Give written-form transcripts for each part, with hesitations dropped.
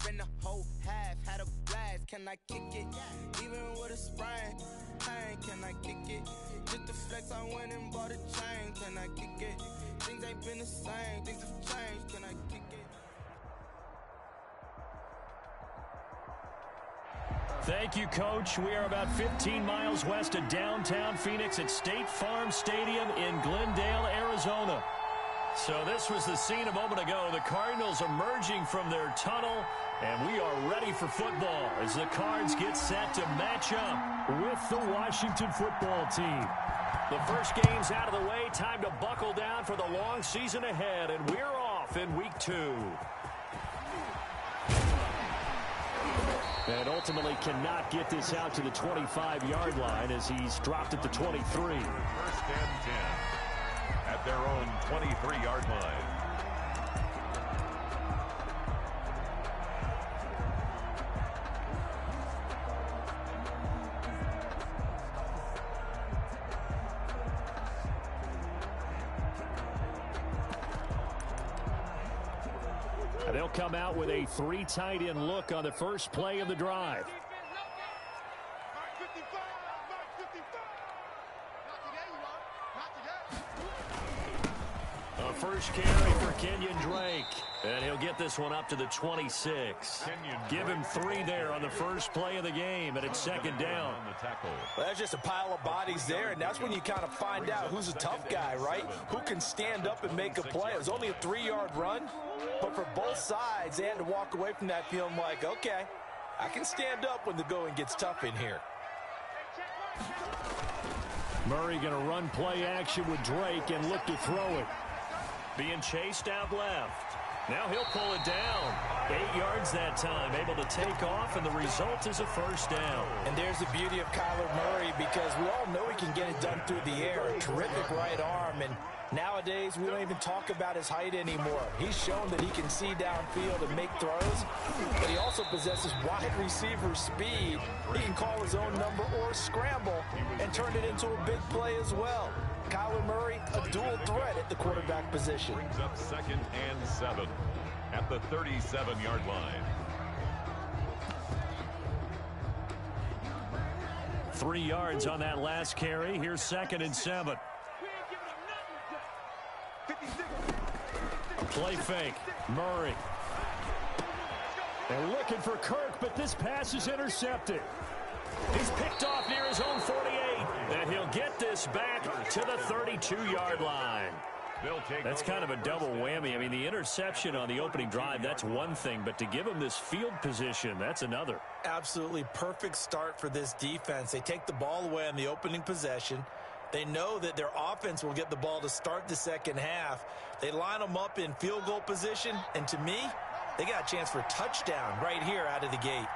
ran the whole half, had a blast. Can I kick it? Even with a sprain, pain, can I kick it? Just the flex, I went and bought a chain. Can I kick it? Things ain't been the same, things have changed. Can I kick it? Thank you, Coach. We are about 15 miles west of downtown Phoenix at State Farm Stadium in Glendale, Arizona. So this was the scene a moment ago. The Cardinals emerging from their tunnel, and we are ready for football as the Cards get set to match up with the Washington football team. The first game's out of the way. Time to buckle down for the long season ahead, and we're off in week 2. And ultimately cannot get this out to the 25-yard line as he's dropped at the 23. First and 10 at their own 23-yard line. And they'll come out with a 3 tight end look on the first play of the drive. A first carry for Kenyon Drake. And he'll get this one up to the 26. Give him 3 there on the first play of the game, and it's second down. Well, that's just a pile of bodies there, and that's when you kind of find out who's a tough guy, right? Who can stand up and make a play. It was only a 3-yard run, but for both sides, they had to walk away from that feeling like, okay, I can stand up when the going gets tough in here. Murray going to run play action with Drake and look to throw it. Being chased out left. Now he'll pull it down. 8 yards that time, able to take off, and the result is a first down. And there's the beauty of Kyler Murray, because we all know he can get it done through the air. A terrific right arm, and nowadays we don't even talk about his height anymore. He's shown that he can see downfield and make throws, but he also possesses wide receiver speed. He can call his own number or scramble and turn it into a big play as well. Kyler Murray, a dual threat at the quarterback position. Brings up second and 7 at the 37-yard line. 3 yards on that last carry. Here's second and 7. Play fake. Murray. They're looking for Kirk, but this pass is intercepted. He's picked off near his own 48, and he'll get this back to the 32-yard line. That's kind of a double whammy. I mean, the interception on the opening drive, that's one thing, but to give him this field position, that's another. Absolutely perfect start for this defense. They take the ball away on the opening possession. They know that their offense will get the ball to start the second half. They line them up in field goal position, and to me, they got a chance for a touchdown right here out of the gate.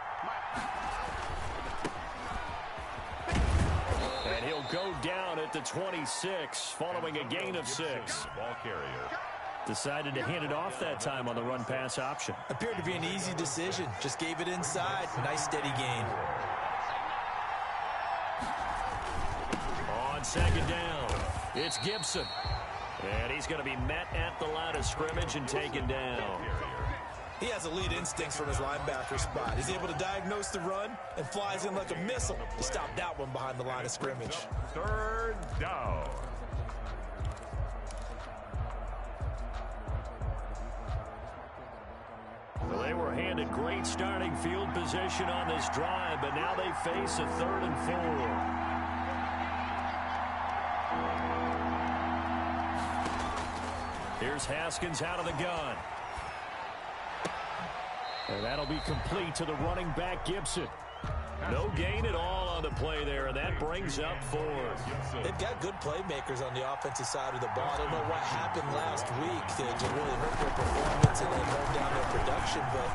And he'll go down at the 26 following a gain of 6. Ball carrier. Decided to hand it off that time on the run-pass option. Appeared to be an easy decision. Just gave it inside. Nice steady gain. On second down, it's Gibson. And he's going to be met at the line of scrimmage and taken down. He has elite instincts from his linebacker spot. He's able to diagnose the run and flies in like a missile to stop that one behind the line of scrimmage. Third down. Well, they were handed great starting field position on this drive, but now they face a 3rd and 4. Here's Haskins out of the gun. And that'll be complete to the running back, Gibson. No gain at all on the play there, and that brings up 4th. They've got good playmakers on the offensive side of the ball. I don't know what happened last week to really hurt their performance and then hold down their production, but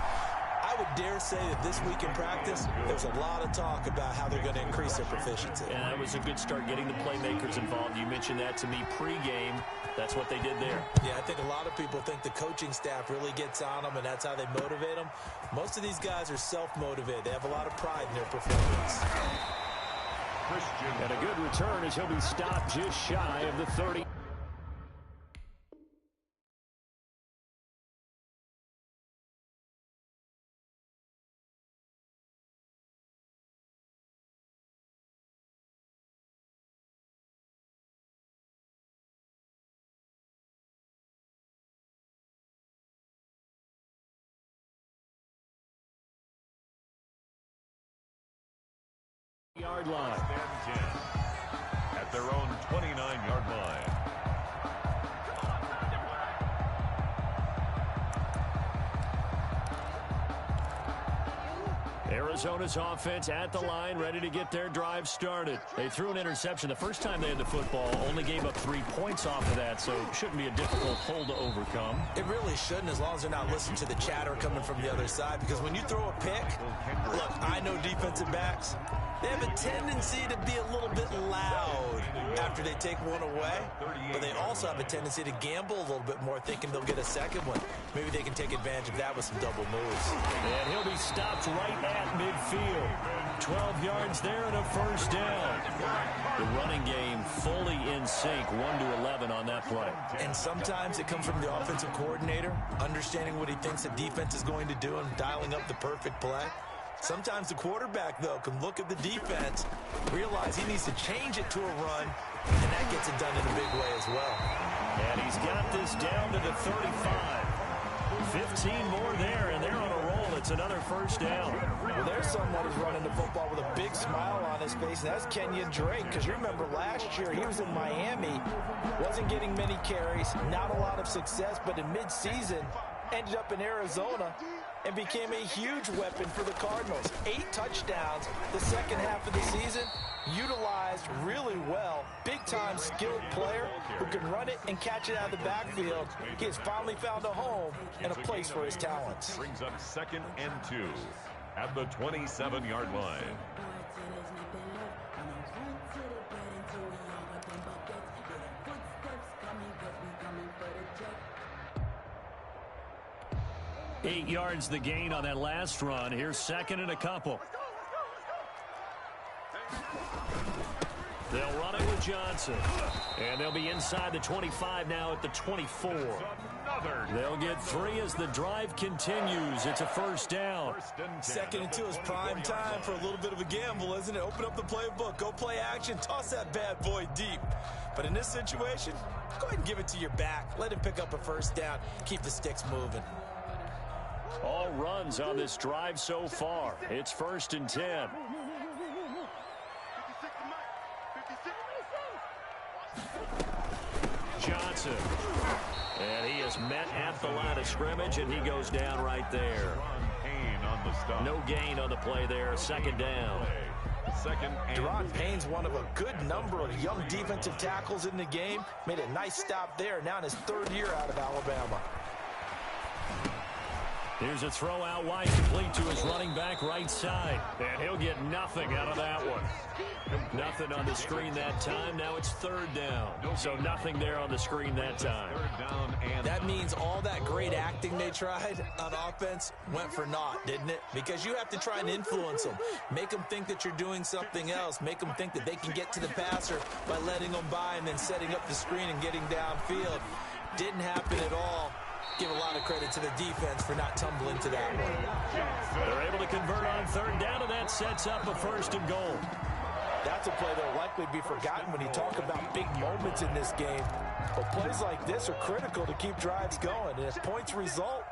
I would dare say that this week in practice, there's a lot of talk about how they're going to increase their proficiency. And that was a good start getting the playmakers involved. You mentioned that to me pregame. That's what they did there. Yeah, I think a lot of people think the coaching staff really gets on them, and that's how they motivate them. Most of these guys are self-motivated. They have a lot of pride in their performance. And a good return as he'll be stopped just shy of the 30. 7-yard line. First and 10 at their own 29-yard line. Arizona's offense at the line, ready to get their drive started. They threw an interception the first time they had the football, only gave up 3 points off of that, so it shouldn't be a difficult hole to overcome. It really shouldn't, as long as they're not listening to the chatter coming from the other side, because when you throw a pick, look, I know defensive backs, they have a tendency to be a little bit loud after they take one away, but they also have a tendency to gamble a little bit more, thinking they'll get a second one. Maybe they can take advantage of that with some double moves. And he'll be stopped right at midfield. 12 yards there and a first down. The running game fully in sync, 1-11 on that play. And sometimes it comes from the offensive coordinator, understanding what he thinks the defense is going to do and dialing up the perfect play. Sometimes the quarterback, though, can look at the defense, realize he needs to change it to a run, and that gets it done in a big way as well. And he's got this down to the 35. 15 more there, and they're on a roll. It's another first down. Well, there's someone who's running the football with a big smile on his face, and that's Kenyon Drake, because you remember last year he was in Miami, wasn't getting many carries, not a lot of success, but in midseason ended up in Arizona and became a huge weapon for the Cardinals. 8 touchdowns the second half of the season, utilized really well. Big-time skilled player who can run it and catch it out of the backfield. He has finally found a home and a place for his talents. Brings up 2nd and 2 at the 27-yard line. 8 yards the gain on that last run. Here's 2nd and a couple. They'll run it with Johnson. And they'll be inside the 25 now at the 24. They'll get 3 as the drive continues. It's a first down. 2nd and 2 is prime time for a little bit of a gamble, isn't it? Open up the playbook. Go play action. Toss that bad boy deep. But in this situation, go ahead and give it to your back. Let him pick up a first down. Keep the sticks moving. All runs on this drive so far. It's 1st and 10. Johnson. And he is met at the line of scrimmage, and he goes down right there. No gain on the play there. 2nd down. Deron Payne's one of a good number of young defensive tackles in the game. Made a nice stop there. Now in his 3rd year out of Alabama. Here's a throw out wide, complete to his running back right side. And he'll get nothing out of that one. Nothing on the screen that time. Now it's 3rd down. So nothing there on the screen that time. That means all that great acting they tried on offense went for naught, didn't it? Because you have to try and influence them. Make them think that you're doing something else. Make them think that they can get to the passer by letting them by and then setting up the screen and getting downfield. Didn't happen at all. Give a lot of credit to the defense for not tumbling to that one. They're able to convert on 3rd down, and that sets up a 1st and goal. That's a play that will likely be forgotten when you talk about big moments in this game. But plays like this are critical to keep drives going. And if points result,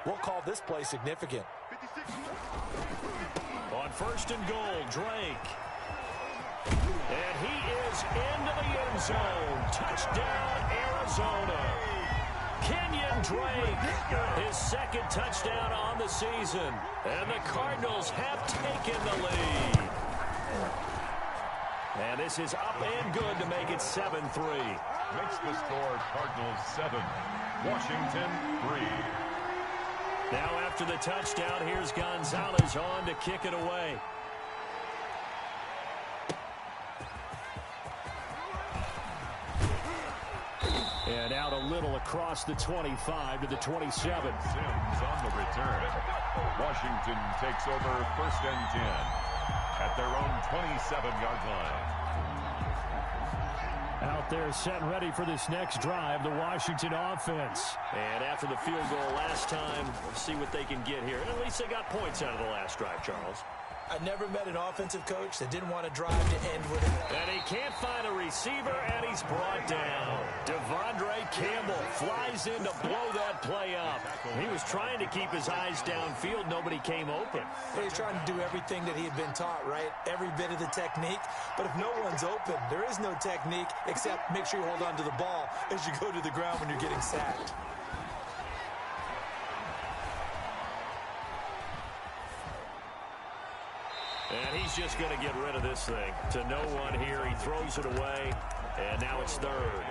we'll call this play significant. On 1st and goal, Drake. And he is into the end zone. Touchdown, Arizona. Kenyon Drake, his 2nd touchdown on the season. And the Cardinals have taken the lead. And this is up and good to make it 7-3. Makes the score Cardinals 7, Washington 3. Now after the touchdown, here's Gonzalez on to kick it away. And out a little across the 25 to the 27. Sims on the return. Washington takes over 1st and 10 at their own 27-yard line. Out there set and ready for this next drive, the Washington offense. And after the field goal last time, we'll see what they can get here. And at least they got points out of the last drive, Charles. I never met an offensive coach that didn't want to drive to end with it. And he can't find a receiver, and he's brought down. Devondre Campbell flies in to blow that play up. He was trying to keep his eyes downfield. Nobody came open. He's trying to do everything that he had been taught, right? Every bit of the technique. But if no one's open, there is no technique except make sure you hold on to the ball as you go to the ground when you're getting sacked. And he's just going to get rid of this thing. To no one here. He throws it away. And now it's third.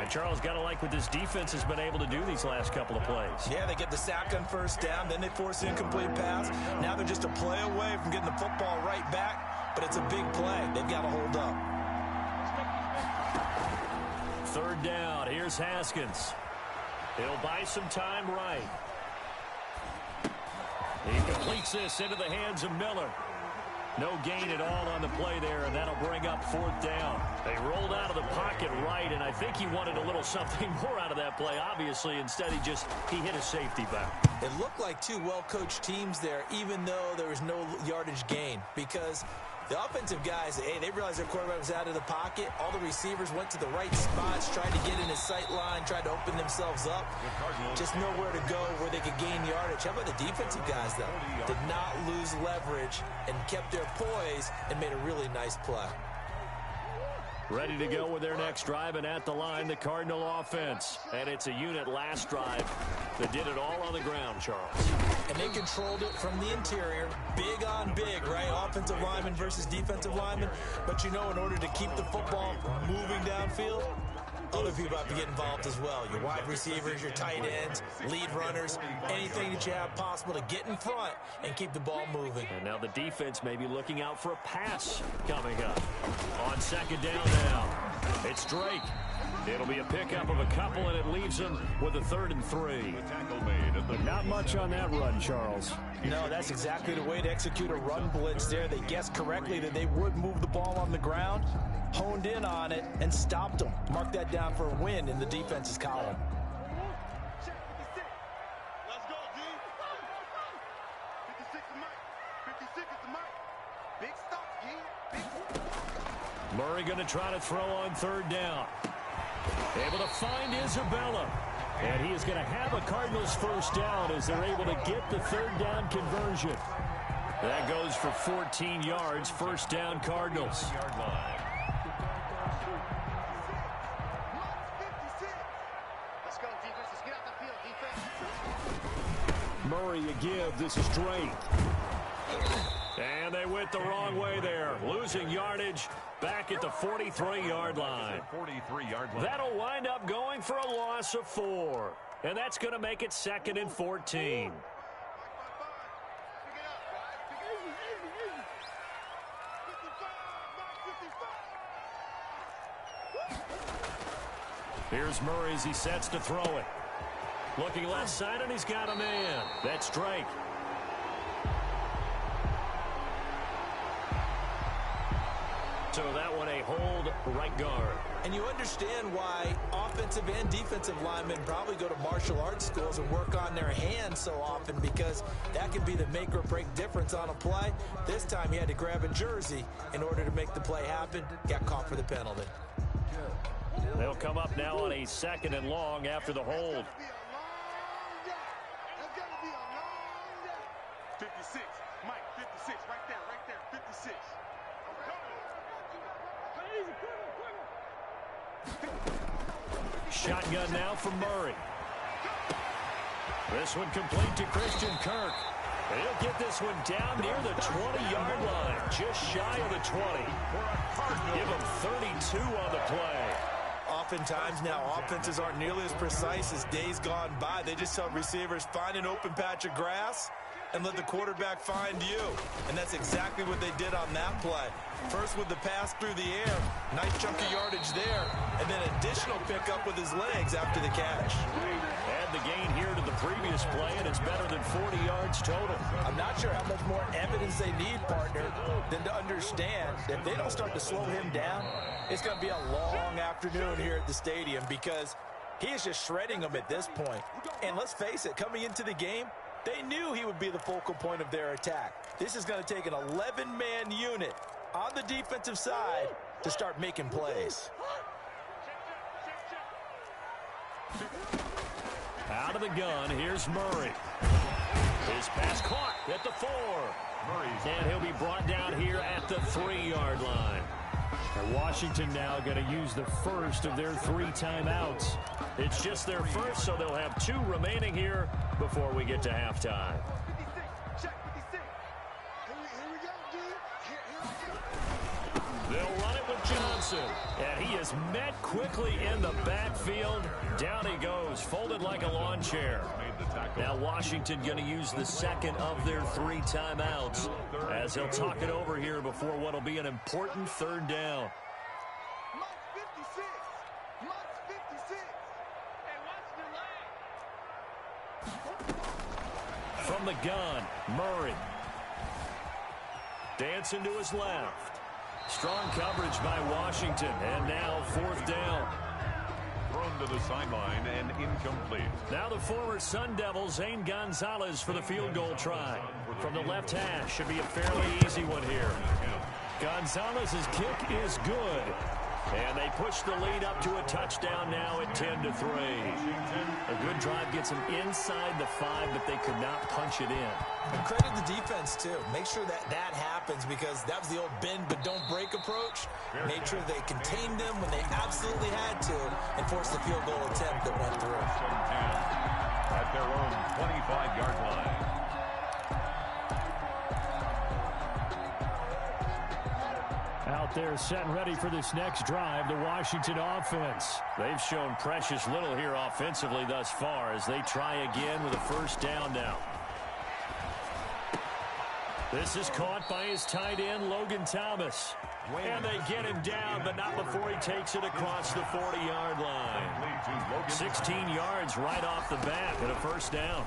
And Charles, got to like what this defense has been able to do these last couple of plays. Yeah, they get the sack on first down. Then they force an incomplete pass. Now they're just a play away from getting the football right back. But it's a big play. They've got to hold up. Third down. Here's Haskins. He'll buy some time right. He completes this into the hands of Miller. No gain at all on the play there, and that'll bring up fourth down. They rolled out of the pocket right, and I think he wanted a little something more out of that play, obviously. Instead, he hit a safety back. It looked like two well-coached teams there, even though there was no yardage gain, because the offensive guys, hey, they realized their quarterback was out of the pocket. All the receivers went to the right spots, tried to get in his sight line, tried to open themselves up. Just nowhere to go where they could gain yardage. How about the defensive guys, though? Did not lose leverage and kept their poise and made a really nice play. Ready to go with their next drive, and at the line, the Cardinal offense. And it's a unit last drive that did it all on the ground, Charles. And they controlled it from the interior. Big on big, right? Offensive lineman versus defensive lineman. But, you know, in order to keep the football moving downfield, other people have to get involved as well. Your wide receivers, your tight ends, lead runners, anything that you have possible to get in front and keep the ball moving. And now the defense may be looking out for a pass coming up. On second down now, it's Drake. It'll be a pickup of a couple, and it leaves him with a 3rd and 3. But not much on that run, Charles. No, that's exactly the way to execute a run blitz there. They guessed correctly that they would move the ball on the ground, honed in on it, and stopped them. Mark that down for a win in the defense's column. Let's go, D. 56 is Mike. 56 is the Mike. Big stop, D. Big stop. Murray going to try to throw on 3rd down. Able to find Isabella. And he is going to have a Cardinals first down as they're able to get the 3rd down conversion. That goes for 14 yards. First down, Cardinals. Let's go, defense. Let's get out the field, defense. Murray a give. This is Drake. And they went the wrong way there. Losing yardage back at the 43-yard line. 43-yard line. That'll wind up going for a loss of 4. And that's going to make it 2nd and 14. Here's Murray as he sets to throw it. Looking left side, and he's got a man. That's Drake. So that one a hold right guard. And you understand why offensive and defensive linemen probably go to martial arts schools and work on their hands so often, because that can be the make or break difference on a play. This time he had to grab a jersey in order to make the play happen. Got caught for the penalty. They'll come up now on a 2nd and long after the hold. 56. Mike, 56. Right there, 56. Shotgun now from Murray. This one complete to Christian Kirk. He'll get this one down near the 20-yard line, just shy of the 20. Give him 32 on the play. Oftentimes now, offenses aren't nearly as precise as days gone by. They just tell receivers, find an open patch of grass and let the quarterback find you. And that's exactly what they did on that play. First with the pass through the air, nice chunk of yardage there, and then additional pickup with his legs after the catch. Add the gain here to the previous play, and it's better than 40 yards total. I'm not sure how much more evidence they need, partner, than to understand that if they don't start to slow him down, it's going to be a long afternoon here at the stadium, because he is just shredding them at this point. And let's face it, coming into the game, They knew he would be the focal point of their attack. This is going to take an 11-man unit on the defensive side to start making plays. Out of the gun, here's Murray. His pass caught at the 4. And he'll be brought down here at the 3-yard line. And Washington now going to use the first of their 3 timeouts. It's just their first, so they'll have 2 remaining here before we get to halftime. They'll run it with Johnson. And he is met quickly in the backfield. Down he goes, folded like a lawn chair. Now Washington going to use the second of their 3 timeouts as they'll talk it over here before what will be an important 3rd down. From the gun, Murray. Dancing to his left. Strong coverage by Washington, and now 4th down. Thrown to the sideline and incomplete. Now the former Sun Devil, Zane Gonzalez, for the field goal try. From the left hash, should be a fairly easy one here. Gonzalez's kick is good. And they push the lead up to a touchdown now at 10-3. A good drive gets them inside the 5, but they could not punch it in. And credit the defense, too. Make sure that happens because that was the old bend but don't break approach. Made sure they contained them when they absolutely had to and forced the field goal attempt that went through. At their own 25-yard line. Out there set and ready for this next drive, the Washington offense. They've shown precious little here offensively thus far as they try again with a 1st down now. This is caught by his tight end, Logan Thomas. And they get him down, but not before he takes it across the 40-yard line. 16 yards right off the bat and a 1st down.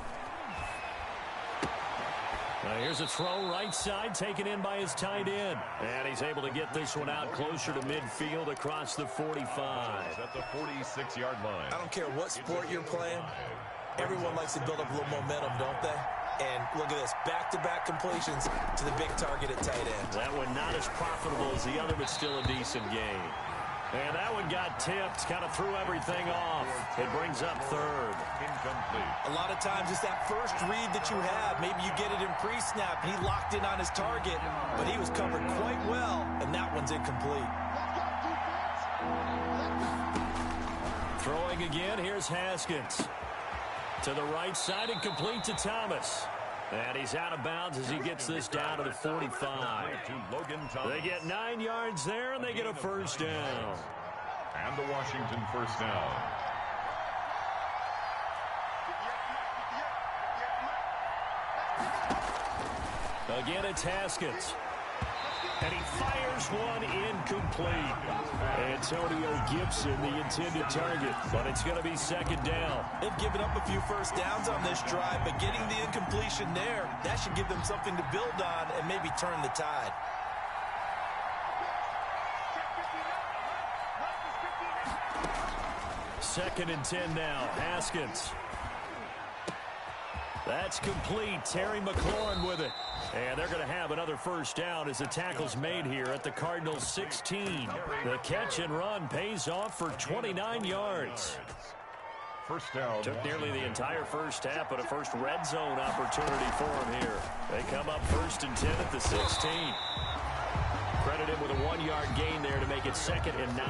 Here's a throw right side taken in by his tight end. And he's able to get this one out closer to midfield across the 45. At the 46-yard line. I don't care what sport you're playing. Everyone likes to build up a little momentum, don't they? And look at this, back-to-back completions to the big target at tight end. That one not as profitable as the other, but still a decent game. And that one got tipped, kind of threw everything off. It brings up 3rd. Incomplete. A lot of times it's that first read that you have. Maybe you get it in pre-snap. He locked in on his target, but he was covered quite well, and that one's incomplete. Throwing again, here's Haskins. To the right side and complete to Thomas. And he's out of bounds as he gets this down to the 45. They get 9 yards there, and they get a 1st down. And the Washington 1st down. Again, it's Haskins. And he fires one incomplete. Antonio Gibson, the intended target, but it's going to be 2nd down. They've given up a few 1st downs on this drive, but getting the incompletion there, that should give them something to build on and maybe turn the tide. Second and 10 now. Haskins. That's complete. Terry McLaurin with it. And they're going to have another 1st down as the tackle's made here at the Cardinals' 16. The catch and run pays off for 29 yards. 1st down. Took nearly the entire 1st half, but a first red zone opportunity for him here. They come up 1st and 10 at the 16. Credit him with a 1-yard gain there to make it 2nd and 9.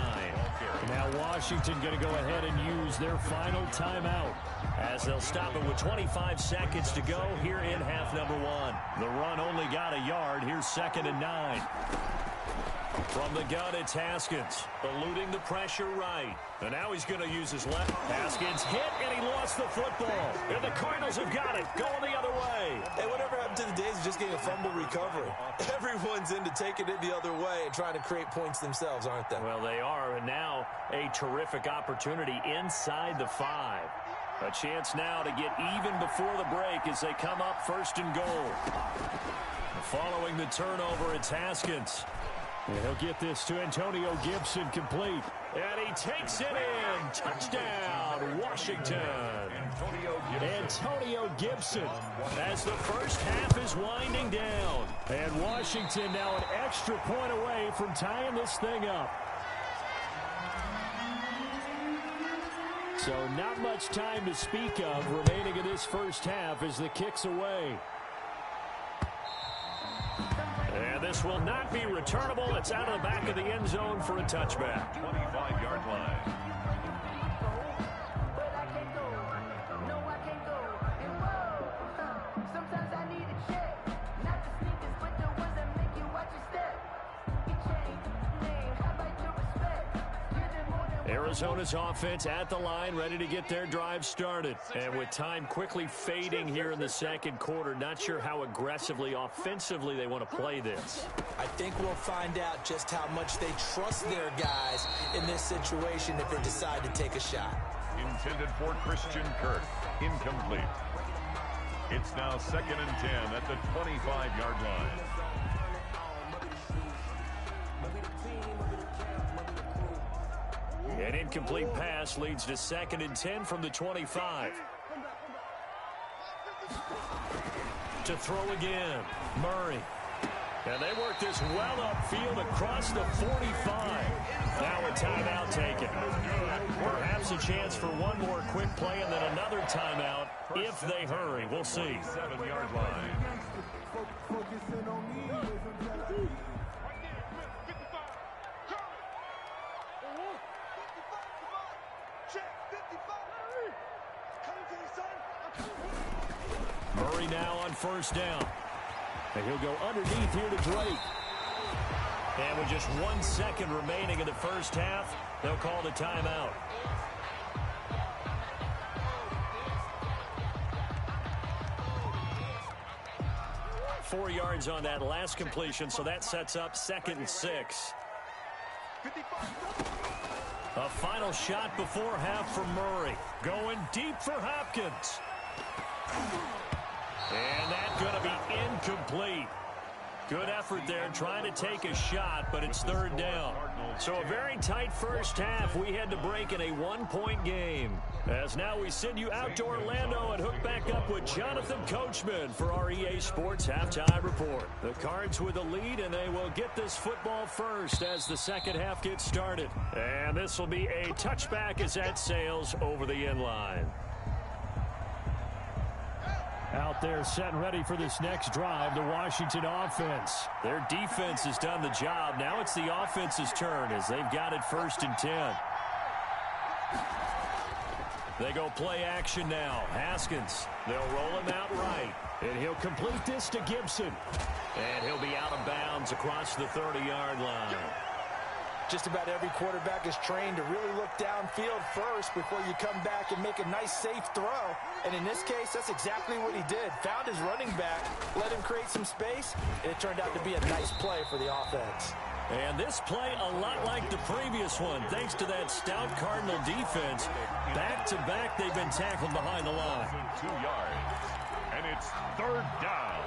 Now Washington going to go ahead and use their final timeout as they'll stop it with 25 seconds to go here in half number 1. The run only got a yard. Here's 2nd and 9. From the gun, it's Haskins, eluding the pressure right. And now he's going to use his left. Haskins hit, and he lost the football. And the Cardinals have got it, going the other way. Hey, whatever happened to the days of just getting a fumble recovery? Everyone's into taking it the other way and trying to create points themselves, aren't they? Well, they are, and now a terrific opportunity inside the 5. A chance now to get even before the break as they come up 1st and goal. Following the turnover, it's Haskins. And he'll get this to Antonio Gibson complete. And he takes it in. Touchdown, Washington. Antonio Antonio Gibson, as the first half is winding down. And Washington now an extra point away from tying this thing up. So not much time to speak of remaining in this first half as the kick's away. And this will not be returnable. It's out of the back of the end zone for a touchback. 25-yard line. Arizona's offense at the line, ready to get their drive started. And with time quickly fading here in the second quarter, not sure how aggressively, offensively they want to play this. I think we'll find out just how much they trust their guys in this situation if they decide to take a shot. Intended for Christian Kirk. Incomplete. It's now 2nd and 10 at the 25-yard line. An incomplete pass leads to 2nd and 10 from the 25. To throw again, Murray. And they work this well upfield across the 45. Now a timeout taken. Perhaps a chance for one more quick play and then another timeout if they hurry. We'll see. 7-yard line. Murray now on first down. And he'll go underneath here to Drake. And with just 1 second remaining in the first half, they'll call the timeout. Four yards on that last completion, so that sets up 2nd and 6. A final shot before half for Murray. Going deep for Hopkins. And that's going to be incomplete. Good effort there trying to take a shot, but it's 3rd down. So a very tight first half. We had to break in a 1-point game. As now we send you out to Orlando and hook back up with Jonathan Coachman for our EA Sports Halftime Report. The Cards with a lead, and they will get this football first as the second half gets started. And this will be a touchback as that sails over the end line. Out there set and ready for this next drive, the Washington offense. Their defense has done the job. Now it's the offense's turn as they've got it 1st and 10. They go play action now. Haskins, they'll roll him out right. And he'll complete this to Gibson. And he'll be out of bounds across the 30-yard line. Just about every quarterback is trained to really look downfield first before you come back and make a nice, safe throw. And in this case, that's exactly what he did. Found his running back, let him create some space, and it turned out to be a nice play for the offense. And this play a lot like the previous one, thanks to that stout Cardinal defense. Back-to-back, they've been tackled behind the line. 2 yards, and it's 3rd down.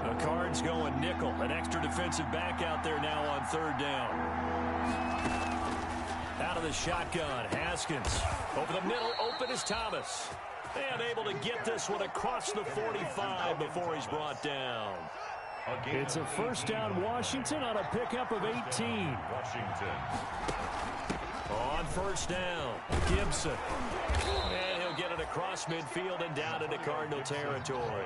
The Cards going nickel. An extra defensive back out there now on 3rd down. Out of the shotgun, Haskins. Over the middle, open is Thomas. And able to get this one across the 45 before he's brought down. It's a 1st down Washington on a pickup of 18. Washington. On 1st down, Gibson. And he'll get it across midfield and down into Cardinal territory.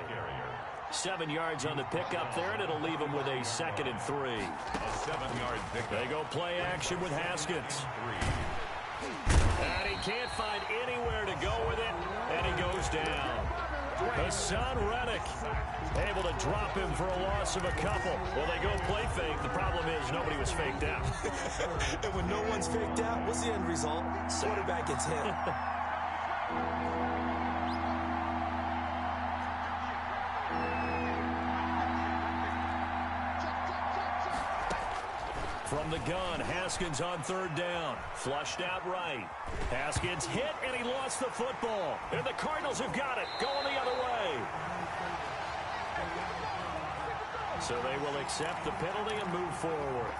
7 yards on the pickup there, and it'll leave him with a 2nd and 3. A 7-yard pickup. They go play action with Haskins. And he can't find anywhere to go with it, and he goes down. Hassan Reddick able to drop him for a loss of a couple. Well, they go play fake. The problem is nobody was faked out. And when no one's faked out, what's the end result? Quarterback gets hit. From the gun, Haskins on 3rd down. Flushed out right. Haskins hit, and he lost the football. And the Cardinals have got it. Going the other way. So they will accept the penalty and move forward.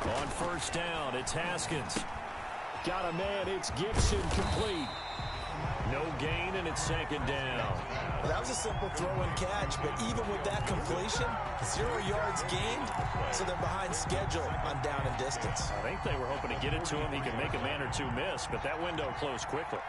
On first down, it's Haskins. Got a man, it's Gibson, complete. No gain, and it's second down. Well, that was a simple throw and catch, but even with that completion, 0 yards gained, so they're behind schedule on down and distance. I think they were hoping to get it to him. He could make a man or two miss, but that window closed quickly.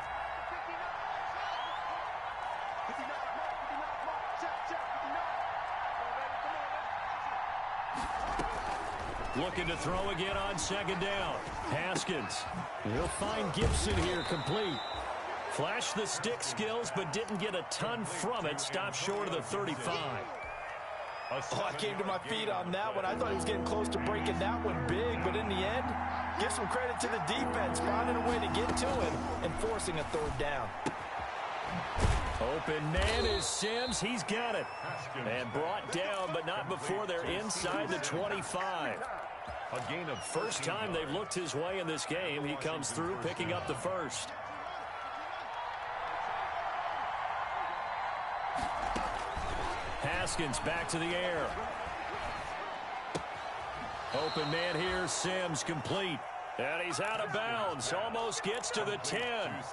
Looking to throw again on second down. Haskins. He'll find Gibson here, complete. Flashed the stick skills, but didn't get a ton from it. Stopped short of the 35. Oh, I came to my feet on that one. I thought he was getting close to breaking that one big, but in the end, give some credit to the defense, finding a way to get to him and forcing a third down. Open man is Sims. He's got it. And brought down, but not before they're inside the 25. A gain of first time they've looked his way in this game. He comes through picking up the first. Haskins back to the air. Open man here, Sims, complete. And he's out of bounds. Almost gets to the 10.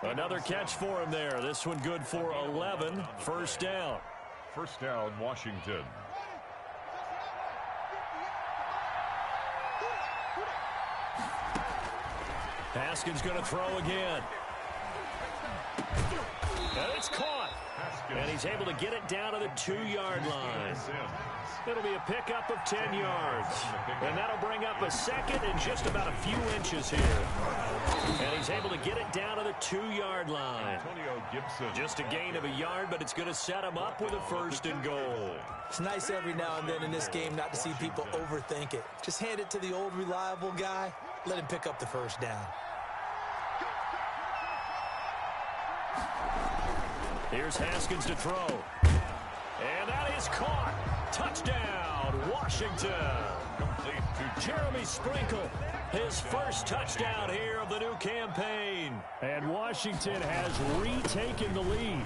Another catch for him there. This one good for 11. First down. First down, Washington. Haskins going to throw again. And it's caught. And he's able to get it down to the 2-yard line. It'll be a pickup of 10 yards. And that'll bring up a second and just about a few inches here. And he's able to get it down to the 2-yard line. Just a gain of a yard, but it's going to set him up with a first and goal. It's nice every now and then in this game not to see people overthink it. Just hand it to the old reliable guy. Let him pick up the first down. Here's Haskins to throw. And that is caught. Touchdown, Washington. Complete to Jeremy Sprinkle. His first touchdown here of the new campaign. And Washington has retaken the lead.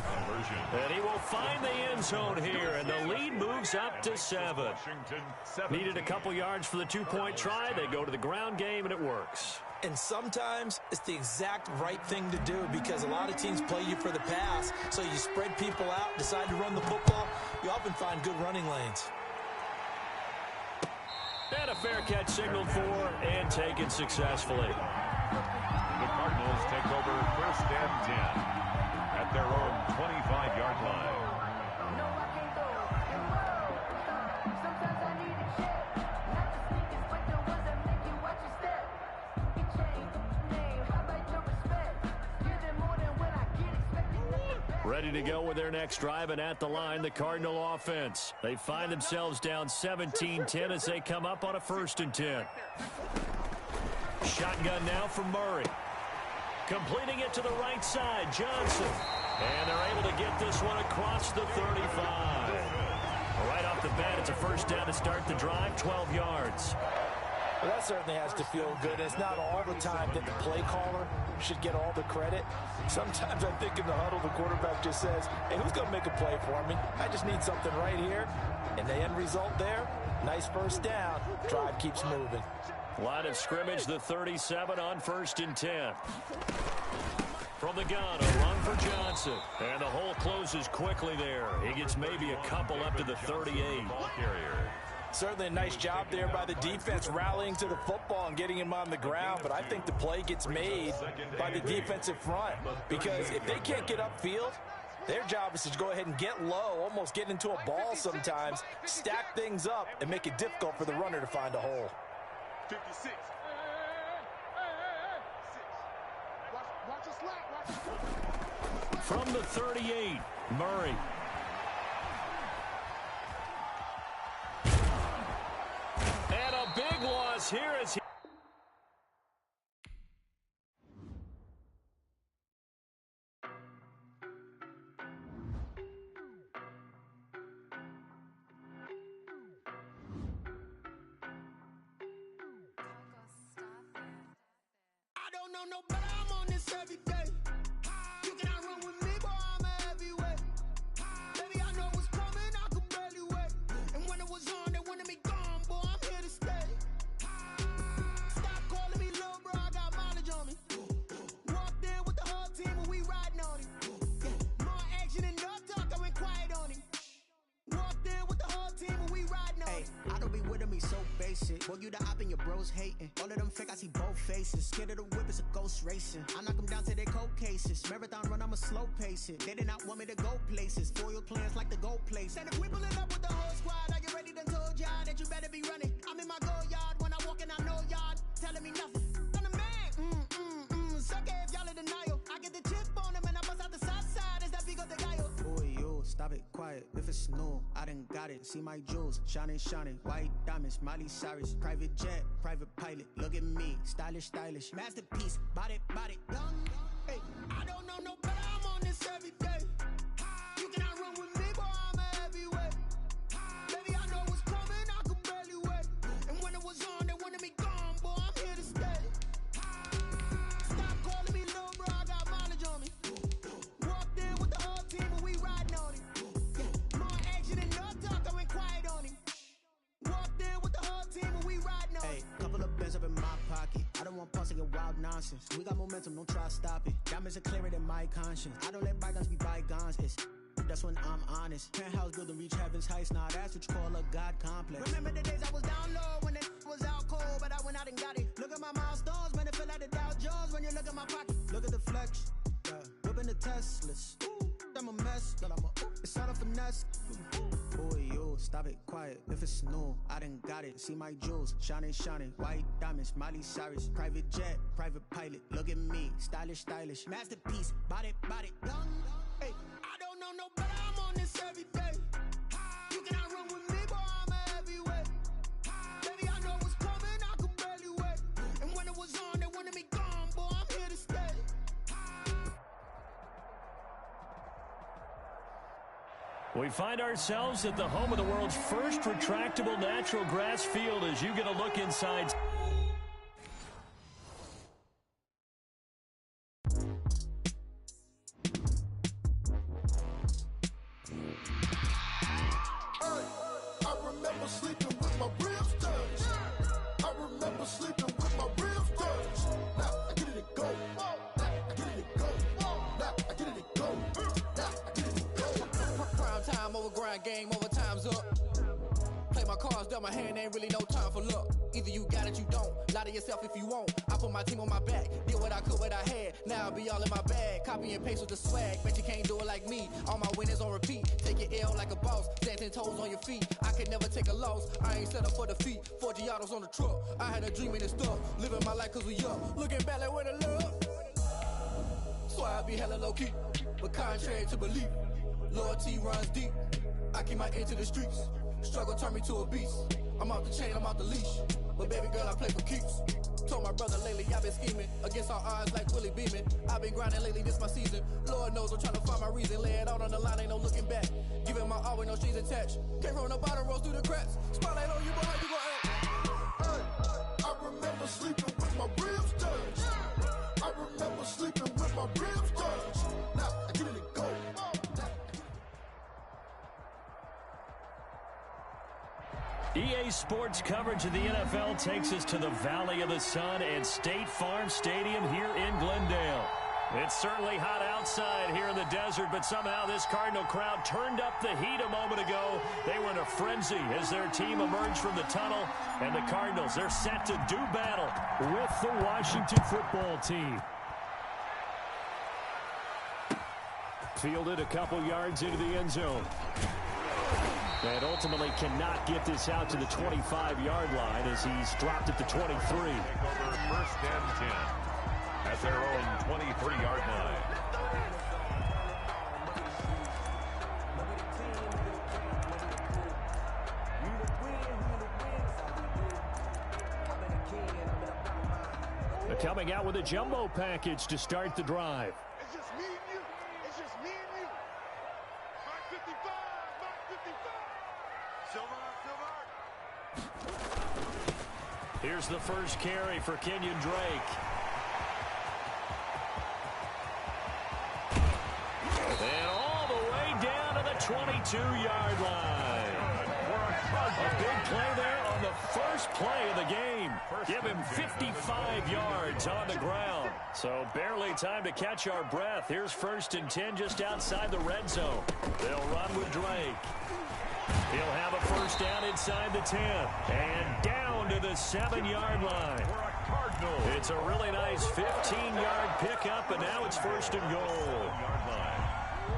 And he will find the end zone here, and the lead moves up to 7. Needed a couple yards for the 2-point try. They go to the ground game, and it works. And sometimes it's the exact right thing to do because a lot of teams play you for the pass. So you spread people out, decide to run the football. You often find good running lanes. And a fair catch signaled for and taken successfully. The Cardinals take over first and 10 at their own 25-yard line. Ready to go with their next drive, and at the line, the Cardinal offense. They find themselves down 17-10 as they come up on a 1st and 10. Shotgun now from Murray. Completing it to the right side, Johnson. And they're able to get this one across the 35. Right off the bat, it's a first down to start the drive, 12 yards. Well, that certainly has to feel good. It's not all the time that the play caller should get all the credit. Sometimes I think in the huddle, the quarterback just says, hey, who's going to make a play for me? I just need something right here. And the end result there, nice first down. Drive keeps moving. Line of scrimmage, the 37 on 1st and 10. From the gun, a run for Johnson. And the hole closes quickly there. He gets maybe a couple up to the 38. Certainly a nice job there by the defense rallying to the football and getting him on the ground, but I think the play gets made by the defensive front because if they can't get upfield, their job is to go ahead and get low, almost get into a ball sometimes, stack things up, and make it difficult for the runner to find a hole. 56. Watch a slap. From the 38, Murray. And a big loss here as he... I don't know no better, I'm on this every day. You cannot run with me, boy, I'm a heavyweight. Baby, I know what's coming, I could barely wait. And when it was on, they wanted me gone, boy, I'm here to stay. basic. Boy, you the op and your bros hating. All of them fake, I see both faces. Scared of the whip, it's a ghost racing. I knock them down to their cold cases. Marathon run, I'ma slow pace it. They did not want me to go places. Foil plans like the gold place. And if we pulling up with the whole squad, I get ready to told y'all that you better be running. I'm in my go yard when I walk in, I know y'all telling me nothing. I'm the man. Suck it if y'all in denial. I get the chip on them and I bust out the south side. Is that big of the guy? Boy, yo, stop it, quiet. If it's new, I done got it. See my jewels, shining, shining. White diamonds, Miley Cyrus. Private jet, private pilot. Look at me, stylish, stylish. Masterpiece, body, young. Hey, I don't know no better. I'm on this every day. You cannot run with me, boy. I'm a heavyweight. Baby, I know what's coming. I could barely wait. And when it was on, they wanted me gone, boy. I'm here to stay. Stop calling me little bro. I got mileage on me. Walked in with the whole team, and we riding on it. Yeah, more action and no talk. I went quiet on him. Walked in with the whole team, and we riding on it. Hey, couple of bins up in my pocket. I don't want pulse to get wild nonsense. We got momentum, don't try to stop it. Diamonds are clearer than my conscience. I don't let bygones be bygones. That's when I'm honest. Penthouse building, reach heaven's heights. Now that's what you call a God complex. Remember the days I was down low when it was out cold, but I went out and got it. Look at my milestones, man, it feel like the Dow Jones when you look at my pocket. Look at the flex, yeah. Whipping the Teslas. Ooh, I'm a mess, but it's all a finesse. Boy, yo, stop it, quiet. If it's new, I done got it. See my jewels, shining, shining. White diamonds, Miley Cyrus. Private jet, private pilot. Look at me, stylish, stylish. Masterpiece, body, young. Hey, I don't know no better. I'm on this every day. You cannot run with me, boy. I'm a heavyweight. Baby, I know what's coming. I could barely wait. And when it was on, they wanted me gone, boy. I'm here to stay. We find ourselves at the home of the world's first retractable natural grass field as you get a look inside. Game over, time's up. Play my cards dealt my hand, ain't really no time for luck. Either you got it, you don't. Lie to yourself if you won't. I put my team on my back, did what I could, what I had. Now I'll be all in my bag. Copy and paste with the swag. Bet you can't do it like me. All my winners on repeat. Take your L like a boss. Stand 10 toes on your feet. I can never take a loss. I ain't set up for defeat. 4 Giottos on the truck. I had a dream and it's stuff. Living my life cause we up. Looking back like where the love. So I be hella low key. But contrary to belief, loyalty runs deep. I keep my ear to the streets. Struggle turned me to a beast. I'm off the chain, I'm off the leash. But baby girl, I play for keeps. Told my brother lately, I've been scheming. Against all odds like Willie Beeman. I've been grinding lately, this my season. Lord knows I'm trying to find my reason. Lay it out on the line, ain't no looking back. Giving my all with no strings attached. Came from the bottom, rose through the cracks. Spotlight on you, boy, how you gon' act? Hey, I remember sleeping with my ribs touched. I remember sleeping with my ribs touched. Now I get it and go. EA Sports coverage of the NFL takes us to the Valley of the Sun and State Farm Stadium here in Glendale. It's certainly hot outside here in the desert, but somehow this Cardinal crowd turned up the heat a moment ago. They were in a frenzy as their team emerged from the tunnel, and the Cardinals, they're set to do battle with the Washington football team. Fielded a couple yards into the end zone. And ultimately cannot get this out to the 25-yard line as he's dropped at the 23. Take over 1st and 10 at their own 23-yard line. They're coming out with a jumbo package to start the drive. It's just me and you. It's just me and you. Mark 55. Mark 55. Silver. Here's the first carry for Kenyon Drake. And all the way down to the 22-yard line. A big play there on the first play of the game. Give him 55 yards on the ground. So barely time to catch our breath. Here's 1st and 10 just outside the red zone. They'll run with Drake. He'll have a first down inside the 10. And down to the 7-yard line. It's a really nice 15-yard pickup, and now it's first and goal.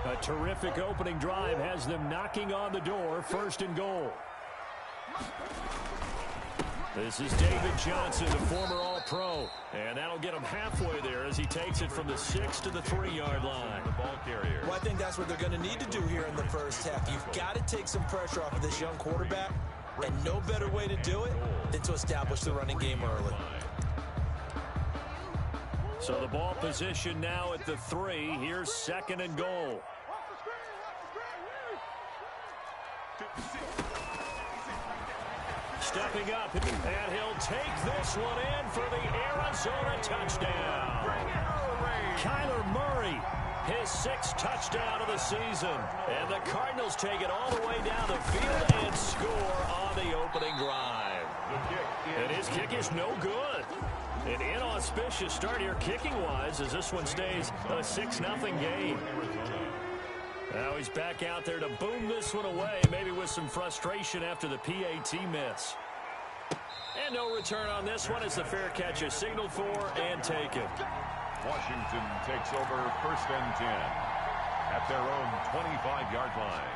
A terrific opening drive has them knocking on the door, first and goal. This is David Johnson, the former All-Pro, and that'll get him halfway there as he takes it from the 6 to the 3-yard line. The ball carrier. Well, I think that's what they're going to need to do here in the first half. You've got to take some pressure off of this young quarterback, and no better way to do it than to establish the running game early. So the ball position now at the 3. Here's second and goal. Stepping up, and he'll take this one in for the Arizona touchdown. Kyler Murray, his 6th touchdown of the season. And the Cardinals take it all the way down the field and score on the opening drive. And his kick is no good. An inauspicious start here kicking-wise as this one stays a 6-0 game. Now he's back out there to boom this one away, maybe with some frustration after the PAT miss. And no return on this one as the fair catch is signaled for and taken. Washington takes over first and 10 at their own 25-yard line.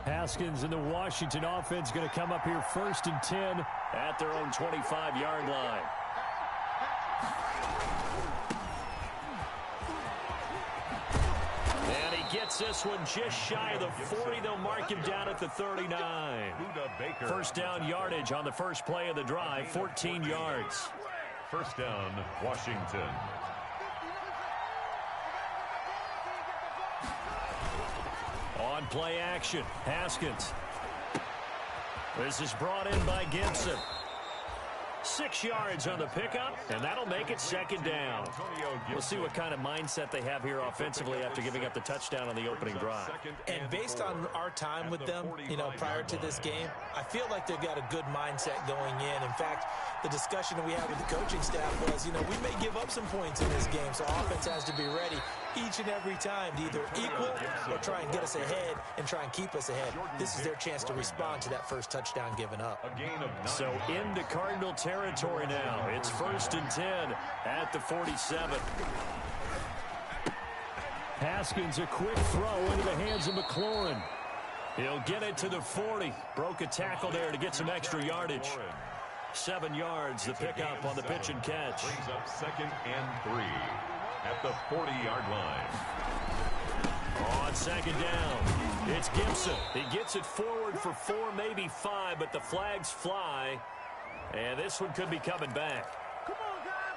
Haskins and the Washington offense going to come up here first and 10 at their own 25-yard line. And he gets this one just shy of the 40. They'll mark him down at the 39. First down yardage on the first play of the drive, 14 yards. First down, Washington. On play action, Haskins. This is brought in by Gibson. 6 yards on the pickup, and that'll make it second down. We'll see what kind of mindset they have here offensively after giving up the touchdown on the opening drive. And based on our time with them, prior to this game, I feel like they've got a good mindset going in. In fact, the discussion that we had with the coaching staff was, we may give up some points in this game, so offense has to be ready each and every time to either equal or try and get us ahead and try and keep us ahead. This is their chance to respond to that first touchdown given up. So into Cardinal territory now. It's first and 10 at the 47. Haskins, a quick throw into the hands of McLaurin. He'll get it to the 40. Broke a tackle there to get some extra yardage. 7 yards, the pickup on the pitch and catch. Brings up second and 3 at the 40-yard line. On second down, it's Gibson. He gets it forward for 4, maybe 5, but the flags fly. And this one could be coming back.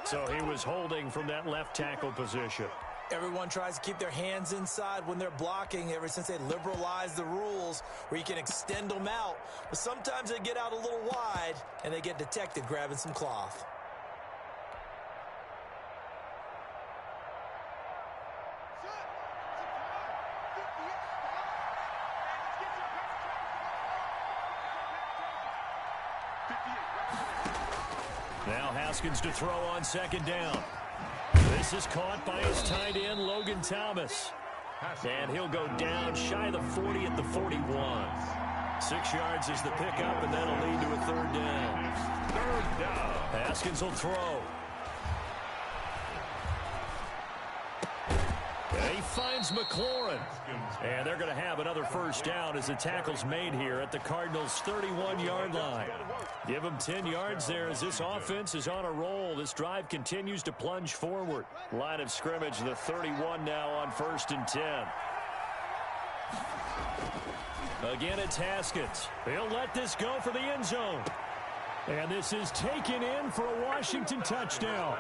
So he was holding from that left tackle position. Everyone tries to keep their hands inside when they're blocking ever since they liberalized the rules where you can extend them out. But sometimes they get out a little wide and they get detected grabbing some cloth. Now Haskins to throw on second down. This is caught by his tight end, Logan Thomas. And he'll go down shy of the 40 at the 41. 6 yards is the pickup, and that'll lead to a third down. Third down. Haskins will throw. And he finds McLaurin. And they're going to have another first down as the tackle's made here at the Cardinals' 31-yard line. Give them 10 yards there as this offense is on a roll. This drive continues to plunge forward. Line of scrimmage, the 31 now on first and 10. Again, it's Haskins. He'll let this go for the end zone. And this is taken in for a Washington touchdown.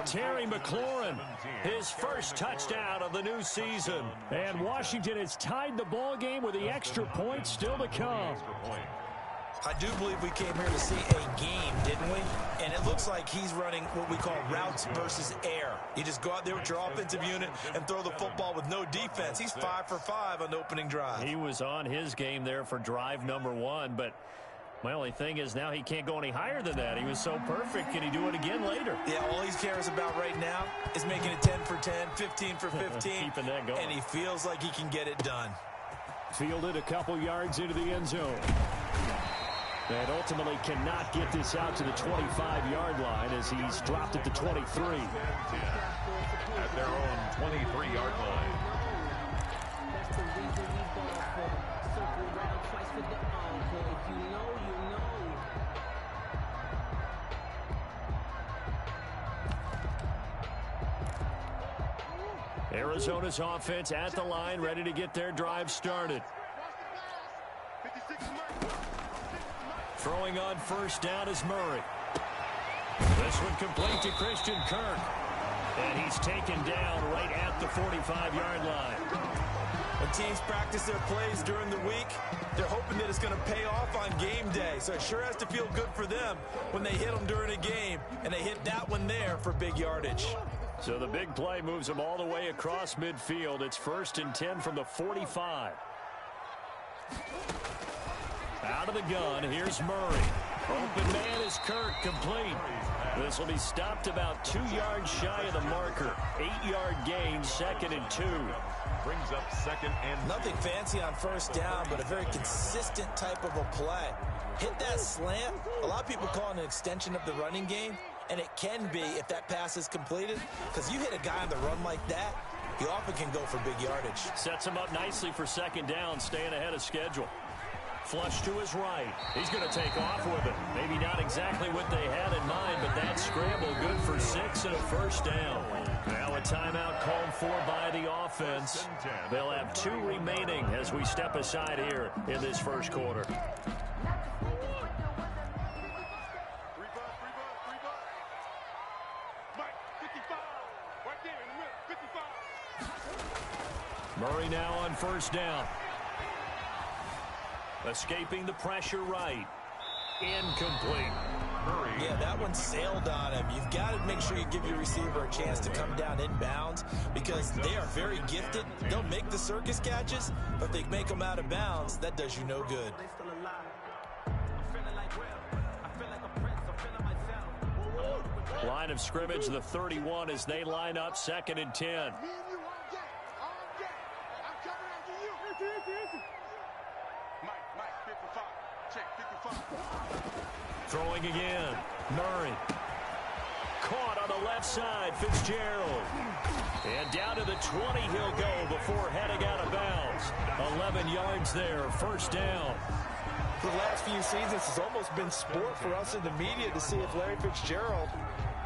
Terry McLaurin, his first touchdown of the new season. And Washington has tied the ball game with the extra point still to come. I do believe we came here to see a game, didn't we? And it looks like he's running what we call routes versus air. You just go out there with your offensive unit and throw the football with no defense. He's 5 for 5 on the opening drive. He was on his game there for drive number 1, but My only thing is now he can't go any higher than that. He was so perfect. Can he do it again later? Yeah, all he cares about right now is making it 10 for 10, 15 for 15. Keeping that going. And he feels like he can get it done. Fielded a couple yards into the end zone. And ultimately cannot get this out to the 25-yard line as he's dropped at the 23. At their own 23-yard line. That's the reason we ball for. Circle round twice for the encore. You know. Arizona's offense at the line, ready to get their drive started. Throwing on first down is Murray. This one complete to Christian Kirk. And he's taken down right at the 45-yard line. When teams practice their plays during the week, they're hoping that it's going to pay off on game day. So it sure has to feel good for them when they hit them during a game. And they hit that one there for big yardage. So the big play moves them all the way across midfield. It's 1st and 10 from the 45. Out of the gun, here's Murray. Open man is Kirk, complete. This will be stopped about 2 yards shy of the marker. 8-yard gain, 2nd and 2. Brings up 2nd and nothing fancy on first down, but a very consistent type of a play. Hit that slant. A lot of people call it an extension of the running game, and it can be if that pass is completed, because you hit a guy on the run like that, he often can go for big yardage. Sets him up nicely for 2nd down, staying ahead of schedule. Flush to his right. He's going to take off with it. Maybe not exactly what they had in mind, but that scramble good for 6 and a 1st down. Now a timeout called for by the offense. They'll have 2 remaining as we step aside here in this first quarter. Murray now on first down. Escaping the pressure right. Incomplete. Murray. Yeah, that one sailed on him. You've got to make sure you give your receiver a chance to come down inbounds because they are very gifted. They'll make the circus catches, but if they make them out of bounds, that does you no good. Line of scrimmage, the 31 as they line up 2nd and 10. Throwing again. Murray. Caught on the left side. Fitzgerald. And down to the 20 he'll go before heading out of bounds. 11 yards there. 1st down. For the last few seasons, it's almost been sport for us in the media to see if Larry Fitzgerald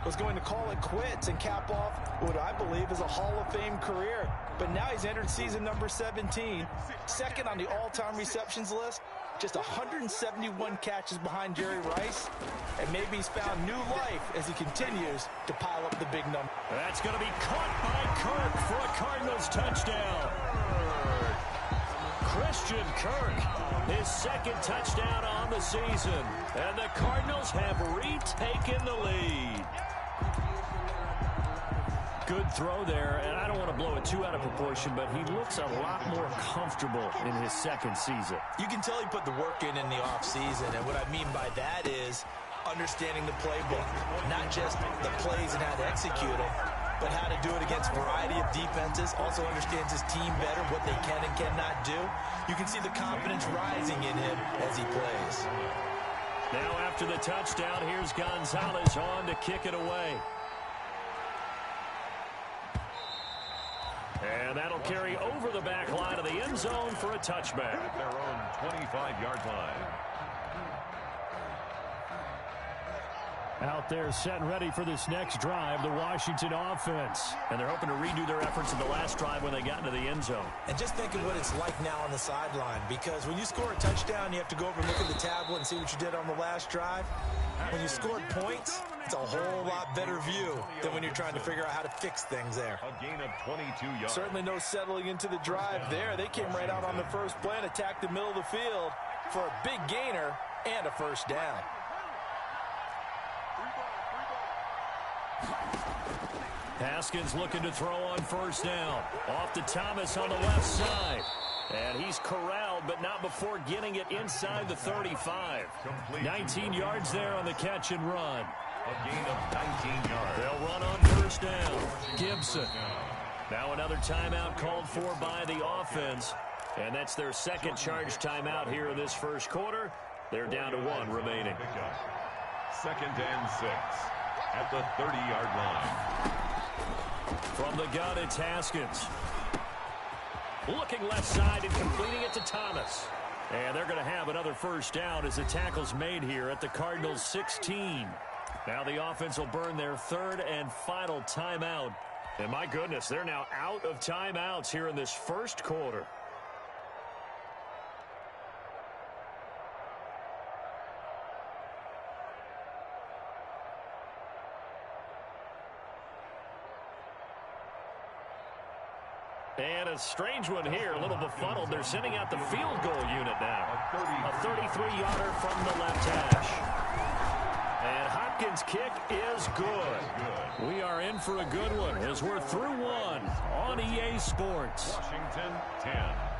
was going to call it quits and cap off what I believe is a Hall of Fame career. But now he's entered season number 17, 2nd on the all-time receptions list, just 171 catches behind Jerry Rice, and maybe he's found new life as he continues to pile up the big number. That's going to be caught by Kirk for a Cardinals touchdown. Christian Kirk, his 2nd touchdown on the season, and the Cardinals have retaken the lead. Good throw there, and I don't want to blow it too out of proportion, but he looks a lot more comfortable in his 2nd season. You can tell he put the work in the offseason, and what I mean by that is understanding the playbook, not just the plays and how to execute them, but how to do it against a variety of defenses, also understands his team better, what they can and cannot do. You can see the confidence rising in him as he plays. Now after the touchdown, here's Gonzalez on to kick it away. And that'll carry over the back line of the end zone for a touchback. At their own 25-yard line. Out there set and ready for this next drive, the Washington offense. And they're hoping to redo their efforts in the last drive when they got into the end zone. And just think of what it's like now on the sideline, because when you score a touchdown, you have to go over and look at the tablet and see what you did on the last drive. When you scored points, it's a whole lot better view than when you're trying to figure out how to fix things there. A gain of 22 yards. Certainly no settling into the drive there. They came right out on the first play and attacked the middle of the field for a big gainer and a 1st down. Haskins looking to throw on 1st down. Off to Thomas on the left side. And he's corralled, but not before getting it inside the 35. 19 yards there on the catch and run. A gain of 19 yards. They'll run on first down. Gibson. Now another timeout called for by the offense. And that's their second charge timeout here in this first quarter. They're down to 1 remaining. 2nd and 6 at the 30-yard line. From the gun, it's Haskins. Looking left side and completing it to Thomas. And they're going to have another first down as the tackle's made here at the Cardinals' 16. Now the offense will burn their 3rd and final timeout. And my goodness, they're now out of timeouts here in this first quarter. And a strange one here, a little befuddled. They're sending out the field goal unit now. A 33-yarder from the left hash. And Hopkins' kick is good. We are in for a good one as we're through 1 on EA Sports. Washington 10.